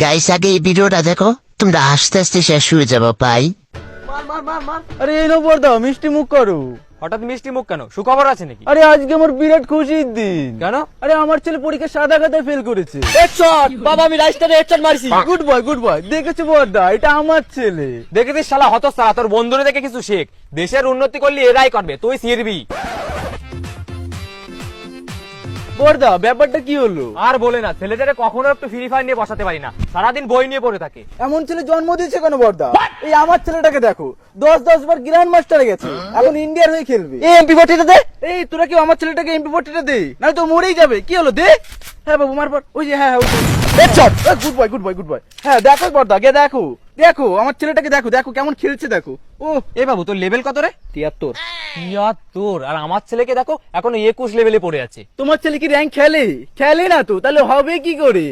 Guys আগে এই ভিডিওটা দেখো, তোমরা আস্তে আস্তে শেষ হয়ে যাবো পাই। আরে এই নম্বর দাও, মিষ্টি মুখ করো। হঠাৎ মিষ্টি মুখ কেন? সুখবর আছে নাকি? আরে আজকে আমার বিরাট খুশির দিন। কেন? আরে আমার ছেলে পরীক্ষা সাদা খাতায় ফেল করেছে। হেডশট! বাবা আমি রাইস্টারে হেডশট মারছি। গুড বয় গুড বয়, দেখেছো বড়দা, এটা আমার ছেলে। দেখেছিস শালা হতচ্ছাড়া, তোর বন্ধুরে দেখে কিছু শেখ। দেশের উন্নতি করলে এরাই করবে, তুই শিরবি। বড়দা ব্যাপারটা কি হলো? আর বলে না, ছেলেদের কখনো একটু ফ্রি ফায়ার নিয়ে বসাতে পারি না, সারাদিন বই নিয়ে পড়ে থাকে। এমন ছেলে জন্ম দিয়েছে কেন বড়দা? এই আমার ছেলেটাকে দেখো, 10 বার গ্র্যান্ড মাস্টারে গেছে, এখন ইন্ডিয়ার হয়ে খেলবে। এই MP40টা দে। এই তোরা কি আমার ছেলেটাকে MP40টা দে, না তো মরেই যাবে। কি হলো দে? হ্যাঁ বাবু মারবার, ওই যে হ্যাঁ headshot. Good boy good boy good boy. হ্যাঁ দেখো বড়দা, গে দেখো দেখো আমার ছেলেটাকে দেখো, দেখো কেমন খেলছে দেখো। ও এ বাবু তোর লেভেল কত রে? 73। 73? আর আমার ছেলেকে দেখো এখনো 21 লেভেলে পড়ে আছে। তোমার ছেলে কি র্যাঙ্ক খেলে? খেলে না তো, তাহলে হবে কি করে?